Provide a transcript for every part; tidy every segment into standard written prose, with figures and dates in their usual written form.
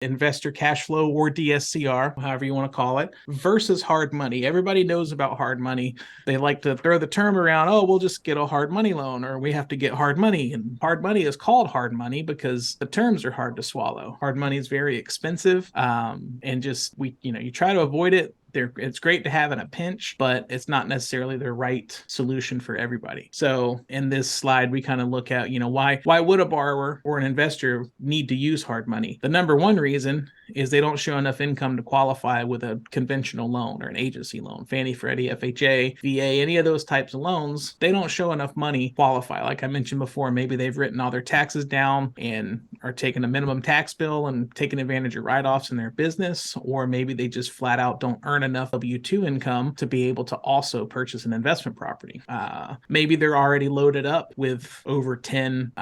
investor cash flow or DSCR, however you want to call it, versus hard money. Everybody knows about hard money. They like to throw the term around, oh, we'll just get a hard money loan, or we have to get hard money. And hard money is called hard money because the terms are hard to swallow. Hard money is very expensive, and just you try to avoid it. It's great to have in a pinch, but it's not necessarily the right solution for everybody. So in this slide, we kind of look at, why would a borrower or an investor need to use hard money? The number one reason is they don't show enough income to qualify with a conventional loan or an agency loan. Fannie, Freddie, FHA, VA, any of those types of loans, they don't show enough money to qualify. Like I mentioned before, maybe they've written all their taxes down and are taking a minimum tax bill and taking advantage of write-offs in their business, or maybe they just flat out don't earn enough W-2 income to be able to also purchase an investment property. Maybe they're already loaded up with over 10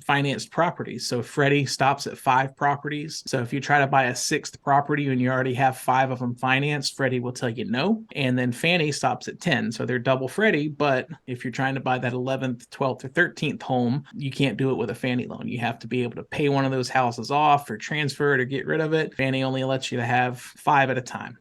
financed properties. So Freddie stops at 5 properties. So if you try to buy a 6th property and you already have 5 of them financed, Freddie will tell you no. And then Fannie stops at 10. So they're double Freddie, but if you're trying to buy that 11th, 12th, or 13th home, you can't do it with a Fannie loan. You have to be able to pay one of those houses off or transfer it or get rid of it. Fannie only lets you to have 5 at a time.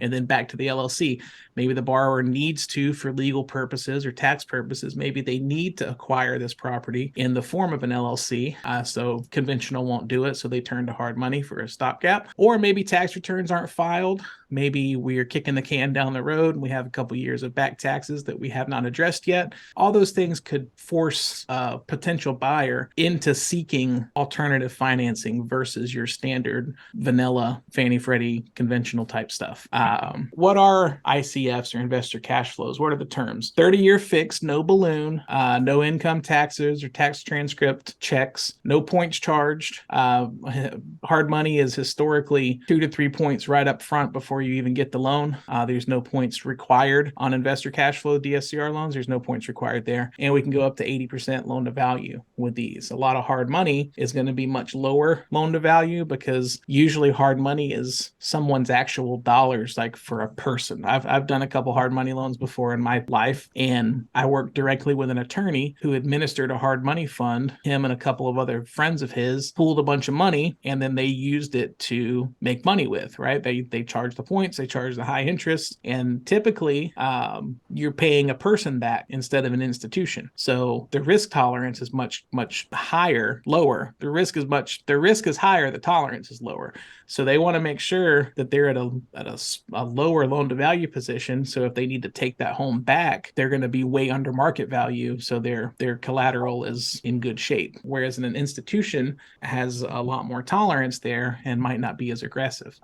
And then back to the LLC. Maybe the borrower needs to, for legal purposes or tax purposes, maybe they need to acquire this property in the form of an LLC. So conventional won't do it. So they turn to hard money for a stopgap. Or maybe tax returns aren't filed. Maybe we're kicking the can down the road and we have a couple years of back taxes that we have not addressed yet. All those things could force a potential buyer into seeking alternative financing versus your standard vanilla Fannie Freddie conventional type stuff. What are ICFs or investor cash flows? What are the terms? 30-year fixed, no balloon, no income taxes or tax transcript checks, no points charged. Hard money is historically 2 to 3 points right up front before you even get the loan. There's no points required on investor cash flow DSCR loans. There's no points required there. And we can go up to 80% loan to value with these. A lot of hard money is going to be much lower loan to value because usually hard money is someone's actual dollars, like for a person. I've done a couple hard money loans before in my life, and I worked directly with an attorney who administered a hard money fund. Him and a couple of other friends of his pooled a bunch of money, and then they used it to make money with, right? They charged the points, they charge the high interest, and typically you're paying a person that instead of an institution. So the risk tolerance is much lower. The risk is higher, the tolerance is lower. So they want to make sure that they're at a lower loan to value position. So if they need to take that home back, they're going to be way under market value. So their collateral is in good shape. Whereas an institution has a lot more tolerance there and might not be as aggressive.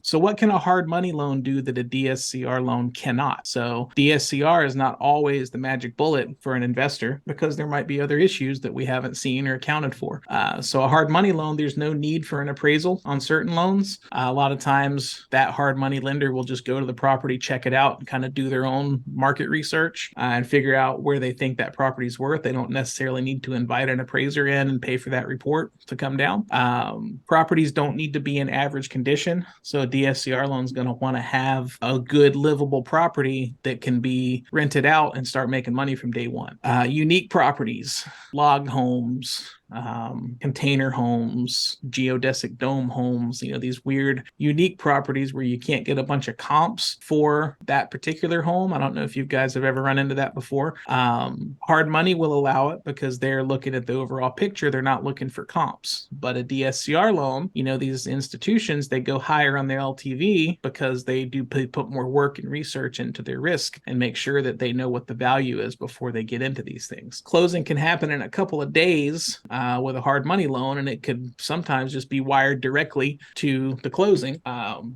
So what can a hard money loan do that a DSCR loan cannot? So DSCR is not always the magic bullet for an investor because there might be other issues that we haven't seen or accounted for. So a hard money loan, there's no need for an appraisal on certain loans. A lot of times that hard money lender will just go to the property, check it out, and kind of do their own market research and figure out where they think that property's worth. They don't necessarily need to invite an appraiser in and pay for that report to come down. Properties don't need to be in average condition. So a DSCR loan is going to want to have a good livable property that can be rented out and start making money from day one. Unique properties, log homes, container homes, geodesic dome homes, these weird, unique properties where you can't get a bunch of comps for that particular home. I don't know if you guys have ever run into that before. Hard money will allow it because they're looking at the overall picture. They're not looking for comps. But a DSCR loan, these institutions, they go higher on their LTV because they do put more work and research into their risk and make sure that they know what the value is before they get into these things. Closing can happen in a couple of days with a hard money loan, and it could sometimes just be wired directly to the closing.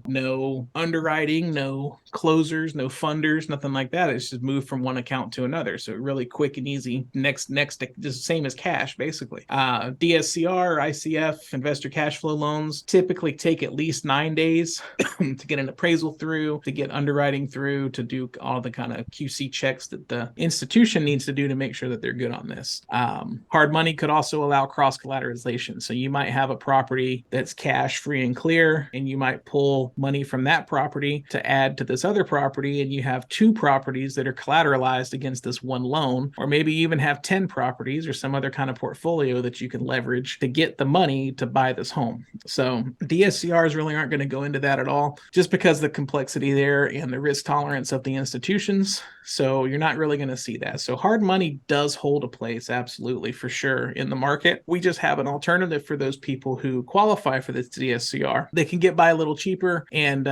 No underwriting, no closers, no funders, nothing like that. It's just moved from one account to another. So really quick and easy. Next, just same as cash, basically. DSCR, ICF, investor cash flow loans typically take at least 9 days to get an appraisal through, to get underwriting through, to do all the kind of QC checks that the institution needs to do to make sure that they're good on this. Hard money could also allow allow cross collateralization. So you might have a property that's cash free and clear, and you might pull money from that property to add to this other property, and you have two properties that are collateralized against this one loan, or maybe even have 10 properties or some other kind of portfolio that you can leverage to get the money to buy this home. So DSCRs really aren't going to go into that at all, just because the complexity there and the risk tolerance of the institutions. So you're not really going to see that. So hard money does hold a place, absolutely, for sure, in the market. We just have an alternative for those people who qualify for this DSCR. They can get by a little cheaper and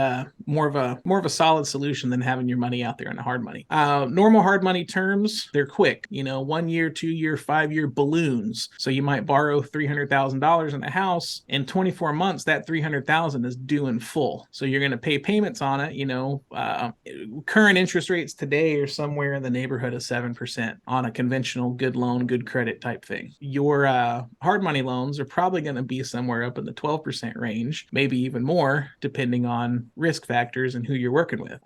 more of a solid solution than having your money out there in the hard money. Normal hard money terms, they're quick. 1 year, 2 year, 5 year balloons. So you might borrow $300,000 in a house. In 24 months, that $300,000 is due in full. So you're going to pay payments on it. Current interest rates today are somewhere in the neighborhood of 7% on a conventional good loan, good credit type thing. Your hard money loans are probably going to be somewhere up in the 12% range, maybe even more, depending on risk factors and who you're working with.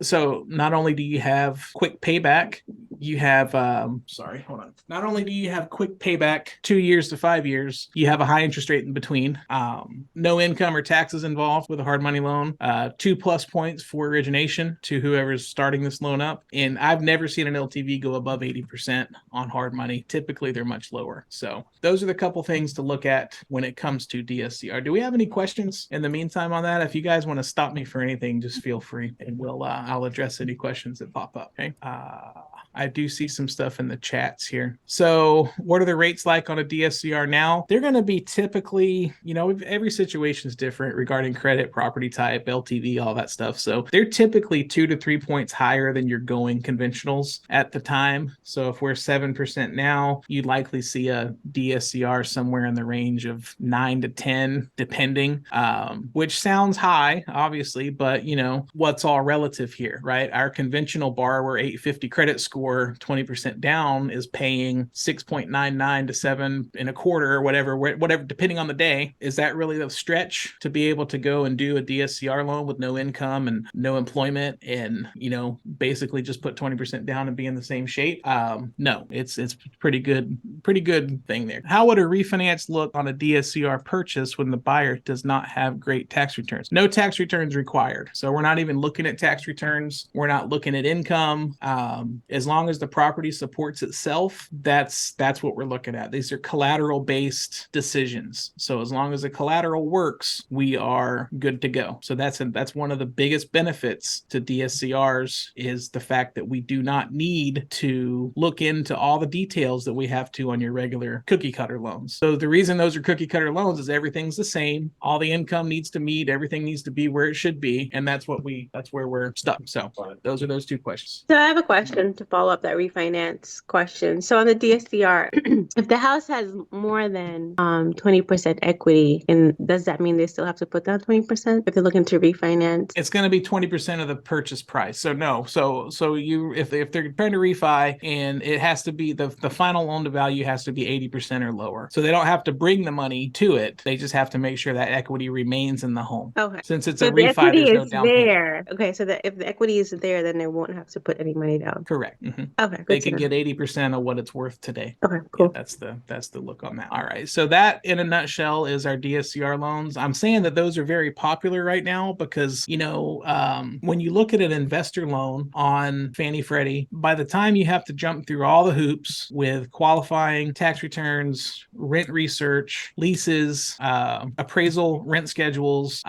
So not only do you have quick payback, you have, Not only do you have quick payback, 2 years to 5 years, you have a high interest rate in between. No income or taxes involved with a hard money loan. 2+ points for origination to whoever's starting this loan up. And I've never seen an LTV go above 80% on hard money. Typically, they're much lower. So those are the couple things to look at when it comes to DSCR. Do we have any questions in the meantime on that? If you guys want to stop me for anything, just feel free, and I'll address any questions that pop up. Okay. I do see some stuff in the chats here. So what are the rates like on a DSCR now? They're going to be typically, every situation is different regarding credit, property type, LTV, all that stuff. So they're typically 2 to 3 points higher than your going conventionals at the time. So if we're 7% now, you'd likely see a DSCR somewhere in the range of 9 to 10, depending, which sounds high, obviously, but what's all relative here, right? Our conventional borrower 850 credit score, 20% down, is paying 6.99 to 7.25 or whatever, depending on the day. Is that really a stretch to be able to go and do a DSCR loan with no income and no employment and, basically just put 20% down and be in the same shape? No, it's pretty good thing there. How would a refinance look on a DSCR purchase when the buyer does not have great tax returns? No tax returns required. So we're not even looking at tax returns. We're not looking at income. As long as the property supports itself, that's what we're looking at. These are collateral-based decisions. So as long as the collateral works, we are good to go. So that's one of the biggest benefits to DSCRs, is the fact that we do not need to look into all the details that we have to on your regular cookie cutter loans. So the reason those are cookie cutter loans is everything's the same. All the income needs to meet, everything needs to be where it should be, and that's where we're stuck. So those are those two questions. So I have a question to follow up that refinance question. So on the DSCR, if the house has more than 20% equity, and does that mean they still have to put down 20% if they're looking to refinance? It's going to be 20% of the purchase price. So no. So if they're trying to refi, and it has to be the final loan to value has to be 80% or lower. So they don't have to bring the money to it. They just have to make sure that equity remains in the home. Okay. Since it's a refi, there's no down payment. Okay. So if the equity is there, then they won't have to put any money down. Correct. Mm-hmm. Okay. They can get 80% of what it's worth today. Okay, cool. Yeah, that's the look on that. All right. So that, in a nutshell, is our DSCR loans. I'm saying that those are very popular right now because, when you look at an investor loan on Fannie Freddie, by the time you have to jump through all the hoops with qualifying, tax returns, rent research, leases, appraisal, rent schedules,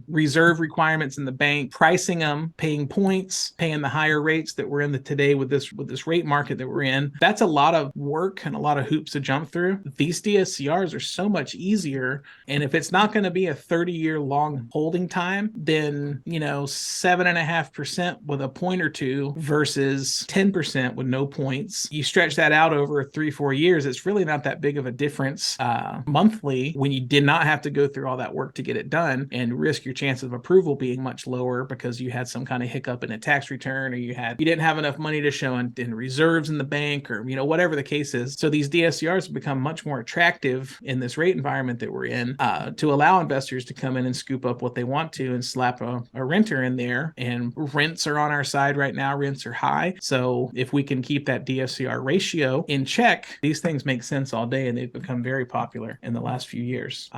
reserve requirements in the bank, pricing them, paying points, paying the higher rates that we're in today with this rate market that we're in, that's a lot of work and a lot of hoops to jump through. These DSCRs are so much easier. And if it's not going to be a 30-year long holding time, then 7.5% with a point or two versus 10% with no points. You stretch that out over 3-4 years, it's really not that big of a difference monthly when you did not have to go through all that work to get it done and risk your chances of approval being much lower because you had some kind of hiccup in a tax return, or you didn't have enough money to show in reserves in the bank, or whatever the case is. So these DSCRs have become much more attractive in this rate environment that we're in, to allow investors to come in and scoop up what they want to and slap a renter in there. And rents are on our side right now. Rents are high. So if we can keep that DSCR ratio in check, these things make sense all day, and they've become very popular in the last few years.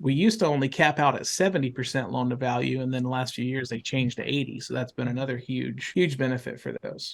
We used to only cap out at 70% loan to value, and then the last few years they changed to 80. So that's been another huge benefit for those.